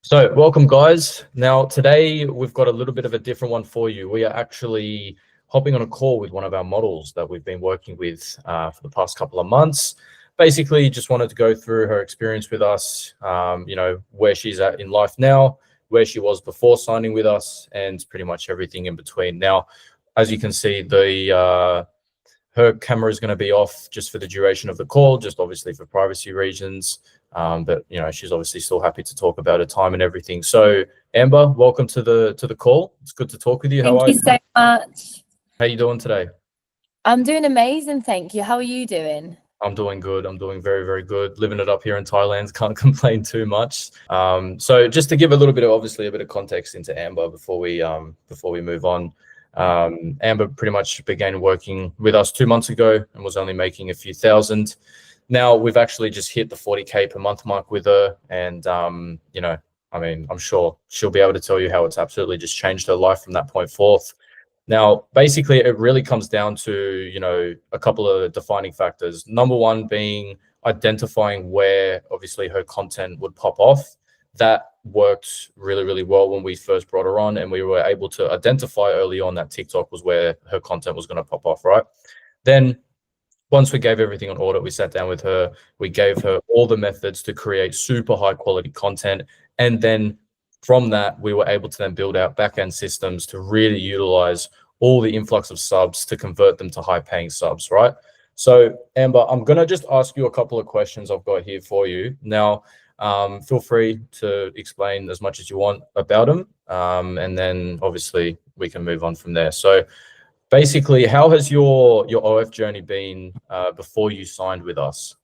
So welcome guys. Now today we've got a little bit of a different one for you. We are actually hopping on a call with one of our models that we've been working with for the past couple of months. Basically just wanted to go through her experience with us, where she's at in life now, where she was before signing with us, and pretty much everything in between. Now, as you can see, her camera is going to be off just for the duration of the call, just obviously for privacy reasons. But she's obviously still happy to talk about her time and everything. So Amber, welcome to the call. It's good to talk with you. How are you? Thank you so much. How you doing today? I'm doing amazing, thank you. How are you doing? I'm doing good. I'm doing very, very good. Living it up here in Thailand. Can't complain too much. So just to give a little bit of, obviously, a bit of context into Amber before we move on. Amber pretty much began working with us 2 months ago and was only making a few thousand. Now we've actually just hit the 40K per month mark with her, and I'm sure she'll be able to tell you how it's absolutely just changed her life from that point forth. Now, basically, it really comes down to, a couple of defining factors. Number one being identifying where obviously her content would pop off. That worked really, really well when we first brought her on, and we were able to identify early on that TikTok was where her content was going to pop off, right? Then once we gave everything on audit, we sat down with her, we gave her all the methods to create super high quality content. And then from that, we were able to then build out back-end systems to really utilize all the influx of subs to convert them to high paying subs, right? So Amber, I'm going to just ask you a couple of questions I've got here for you. Now, feel free to explain as much as you want about them. And then obviously we can move on from there. So basically, how has your OF journey been before you signed with us?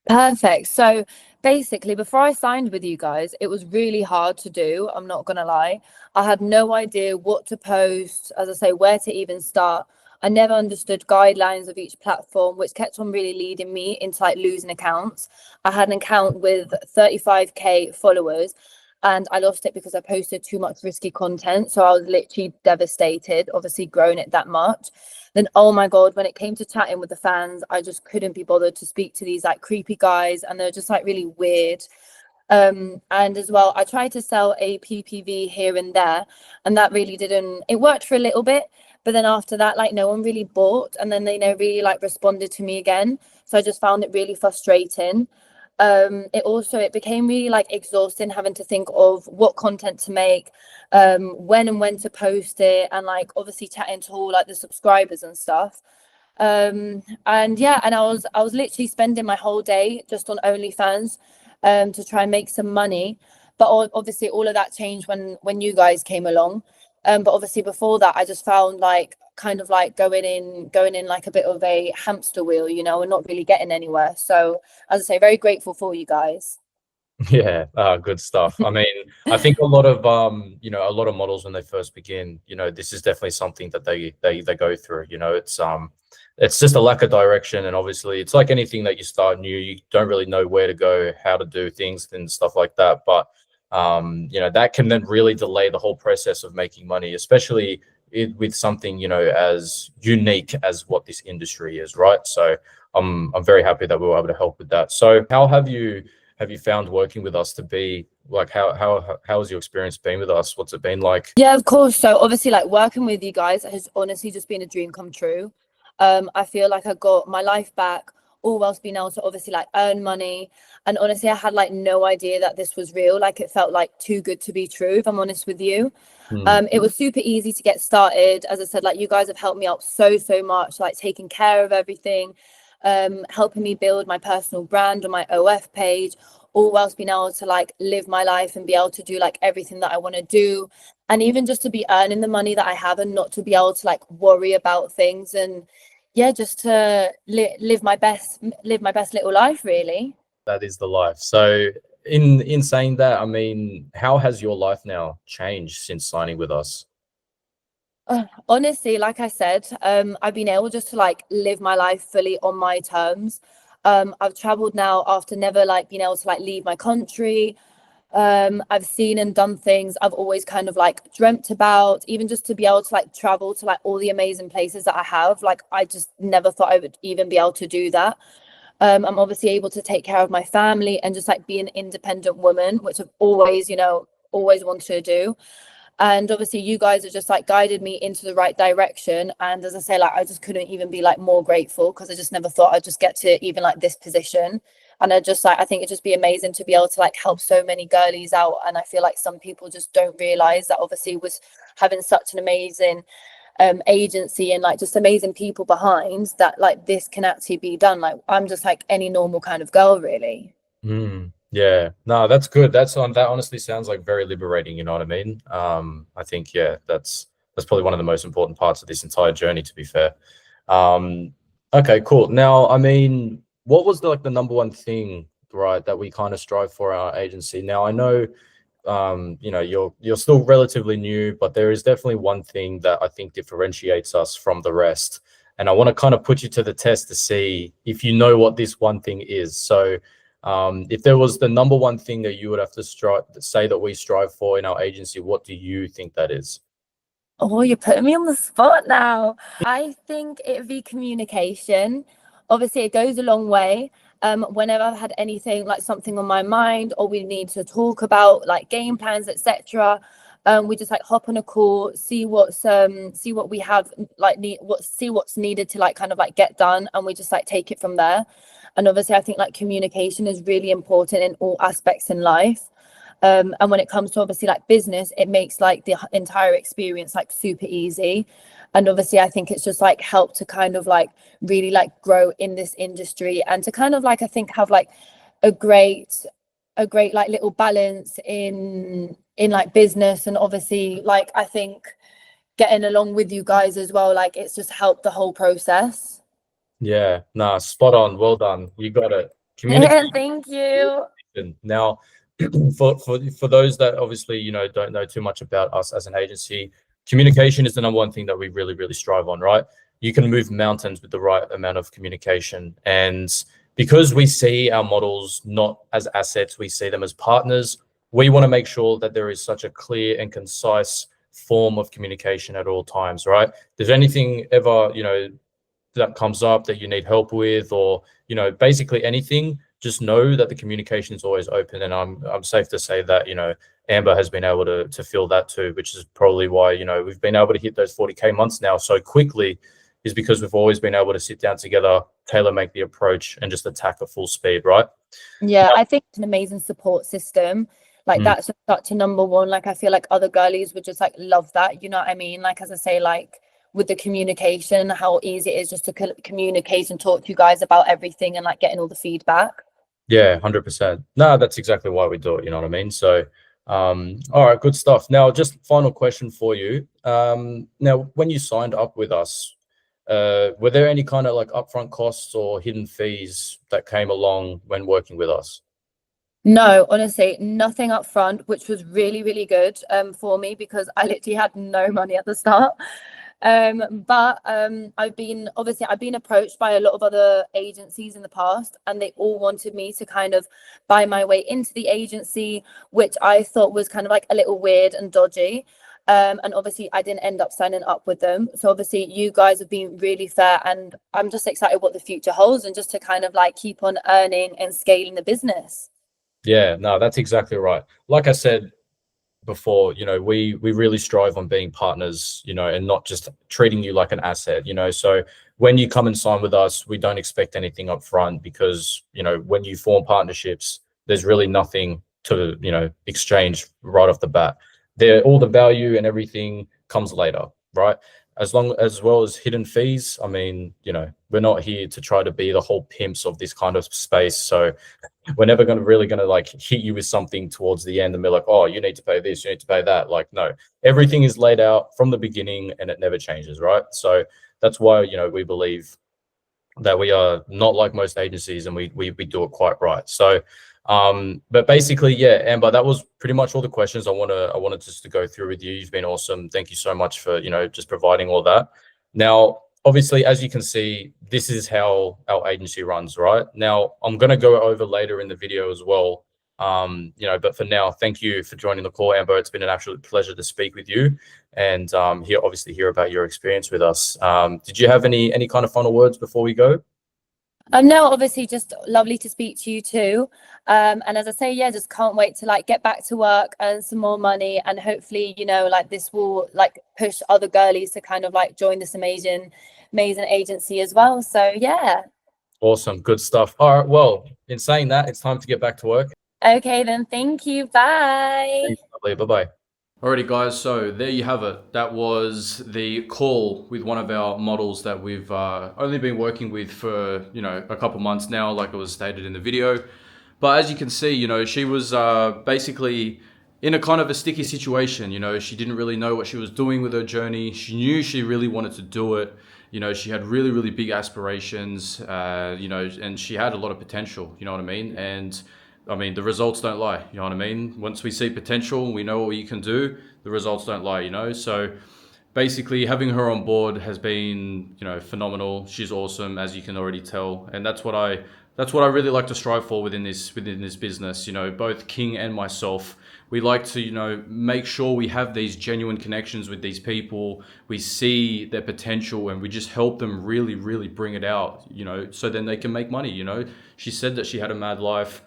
Perfect. So basically, before I signed with you guys, it was really hard to do. I'm not going to lie. I had no idea what to post, as I say, where to even start. I never understood guidelines of each platform, which kept on really leading me into like losing accounts. I had an account with 35K followers, and I lost it because I posted too much risky content. So I was literally devastated, obviously growing it that much. Then, oh my God, when it came to chatting with the fans, I just couldn't be bothered to speak to these like creepy guys, and they're just like really weird. And as well, I tried to sell a PPV here and there, and that really didn't, it worked for a little bit, but then after that, like no one really bought, and then they never really like responded to me again. So I just found it really frustrating. It became really like exhausting having to think of what content to make, when to post it, and like obviously chatting to all like the subscribers and stuff. And I was literally spending my whole day just on OnlyFans to try and make some money. But obviously all of that changed when you guys came along. But obviously before that, I just found like kind of like going in like a bit of a hamster wheel, and not really getting anywhere. So as I say, very grateful for you guys. Yeah, good stuff. I mean, I think a lot of models when they first begin, this is definitely something that they go through. It's just a lack of direction, and obviously it's like anything that you start new, you don't really know where to go, how to do things and stuff like that. But that can then really delay the whole process of making money, especially with something as unique as what this industry is, right? So I'm very happy that we were able to help with that. So how have you found working with us to be like, how has your experience been with us? What's it been like? Yeah, of course. So obviously like working with you guys has honestly just been a dream come true. I feel like I got my life back, all whilst being able to obviously like earn money. And honestly, I had like no idea that this was real. Like it felt like too good to be true, if I'm honest with you. It was super easy to get started. As I said, like you guys have helped me out so much, like taking care of everything, helping me build my personal brand on my OF page, all whilst being able to like live my life and be able to do like everything that I want to do, and even just to be earning the money that I have and not to be able to like worry about things, and yeah, just to live my best little life, really. That is the life. So in saying that, I mean, how has your life now changed since signing with us? Honestly, like I said, I've been able just to like live my life fully on my terms. I've traveled now after never like being able to like leave my country. I've seen and done things I've always kind of like dreamt about, even just to be able to like travel to like all the amazing places that I have. Like I just never thought I would even be able to do that. I'm obviously able to take care of my family and just like be an independent woman, which I've always, always wanted to do. And obviously you guys have just like guided me into the right direction. And as I say, like I just couldn't even be like more grateful, because I just never thought I'd just get to even like this position. And I just like, I think it'd just be amazing to be able to like help so many girlies out. And I feel like some people just don't realize that obviously was having such an amazing agency and like just amazing people behind that, like this can actually be done. Like I'm just like any normal kind of girl, really. Yeah, no, that's good. That honestly sounds like very liberating, you know what I mean? I think, yeah, that's probably one of the most important parts of this entire journey, to be fair. Okay, cool. Now, I mean, what was the number one thing, right, that we kind of strive for our agency? Now, I know you're still relatively new, but there is definitely one thing that I think differentiates us from the rest. And I want to kind of put you to the test to see if you know what this one thing is. So if there was the number one thing that you would have to say that we strive for in our agency, what do you think that is? Oh, you're putting me on the spot now. I think it would be communication. Obviously, it goes a long way. Whenever I've had anything like something on my mind, or we need to talk about like game plans, etc., we just like hop on a call, see what we have like see what's needed to like kind of like get done, and we just like take it from there. And obviously, I think like communication is really important in all aspects in life. And when it comes to obviously like business, it makes like the entire experience like super easy. And obviously I think it's just like helped to kind of like really like grow in this industry, and to kind of like I think have like a great like little balance in like business. And obviously like I think getting along with you guys as well, like it's just helped the whole process. Yeah, nah, spot on. Well done. You got it. Communication. Thank you. Now, for those that obviously don't know too much about us as an agency, communication is the number one thing that we really really strive on, right? You can move mountains with the right amount of communication, and because we see our models not as assets, we see them as partners. We want to make sure that there is such a clear and concise form of communication at all times, right? If there's anything ever that comes up that you need help with, or basically anything, just know that the communication is always open. And I'm safe to say that Amber has been able to feel that too, which is probably why we've been able to hit those 40K months now so quickly, is because we've always been able to sit down together, tailor make the approach, and just attack at full speed, right? Yeah, I think it's an amazing support system. Like that's just such a number one. Like I feel like other girlies would just like love that. You know what I mean? Like as I say, like with the communication, how easy it is just to communicate and talk to you guys about everything, and like getting all the feedback. Yeah, 100%. No, that's exactly why we do it. You know what I mean? So, all right, good stuff. Now, just final question for you. Now, when you signed up with us, were there any kind of like upfront costs or hidden fees that came along when working with us? No, honestly, nothing up front, which was really, really good for me, because I literally had no money at the start. But I've been approached by a lot of other agencies in the past, and they all wanted me to kind of buy my way into the agency, which I thought was kind of like a little weird and dodgy. And obviously I didn't end up signing up with them. So obviously you guys have been really fair, and I'm just excited what the future holds, and just to kind of like keep on earning and scaling the business. Yeah, no, that's exactly right. Like I said before, we really strive on being partners, and not just treating you like an asset. So when you come and sign with us, we don't expect anything up front, because when you form partnerships, there's really nothing to exchange right off the bat. All the value and everything comes later, right? As well as hidden fees. I mean, we're not here to try to be the whole pimps of this kind of space. So we're never really going to like hit you with something towards the end and be like, oh, you need to pay this, you need to pay that. Like, no, everything is laid out from the beginning and it never changes, right? So that's why we believe that we are not like most agencies, and we do it quite right. So but basically, yeah, Amber, that was pretty much all the questions I wanted just to go through with you. You've been awesome. Thank you so much for just providing all that. Now, obviously, as you can see, this is how our agency runs, right? Now, I'm going to go over later in the video as well. But for now, thank you for joining the call, Amber. It's been an absolute pleasure to speak with you, and hear about your experience with us. Did you have any kind of final words before we go? No, obviously just lovely to speak to you too. And as I say, yeah, just can't wait to like get back to work, earn some more money, and hopefully, like this will like push other girlies to kind of like join this amazing agency as well. So yeah. Awesome, good stuff. All right, well, in saying that, it's time to get back to work. Okay, then thank you. Bye. Thanks, lovely. Bye-bye. Alrighty guys, so there you have it. That was the call with one of our models that we've only been working with for, a couple months now, like it was stated in the video. But as you can see, she was basically in a kind of a sticky situation. She didn't really know what she was doing with her journey. She knew she really wanted to do it. She had really, really big aspirations, and she had a lot of potential, you know what I mean? And I mean, the results don't lie, you know what I mean? Once we see potential, we know what you can do, the results don't lie. So basically having her on board has been, phenomenal. She's awesome, as you can already tell. And that's what I really like to strive for within this business. Both King and myself, we like to, make sure we have these genuine connections with these people. We see their potential and we just help them really, really bring it out, so then they can make money. She said that she had a mad life.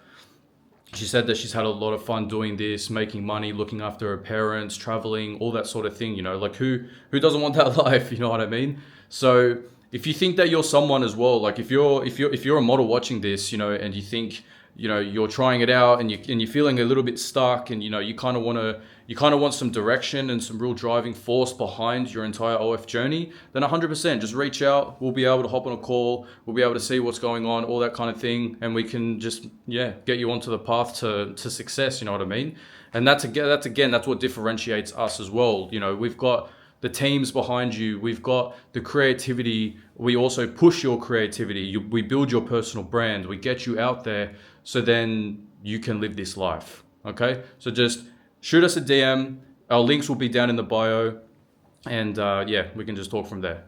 She said that she's had a lot of fun doing this, making money, looking after her parents, traveling, all that sort of thing. Like who doesn't want that life? You know what I mean? So if you think that you're someone as well, like if you're a model watching this, and you think, you're trying it out and you're feeling a little bit stuck, and you kind of want some direction and some real driving force behind your entire OF journey, then 100% just reach out. We'll be able to hop on a call. We'll be able to see what's going on, all that kind of thing, and we can just get you onto the path to success. You know what I mean? And that's what differentiates us as well. We've got the teams behind you. We've got the creativity. We also push your creativity. We build your personal brand. We get you out there so then you can live this life. Okay? So just shoot us a DM. Our links will be down in the bio. And we can just talk from there.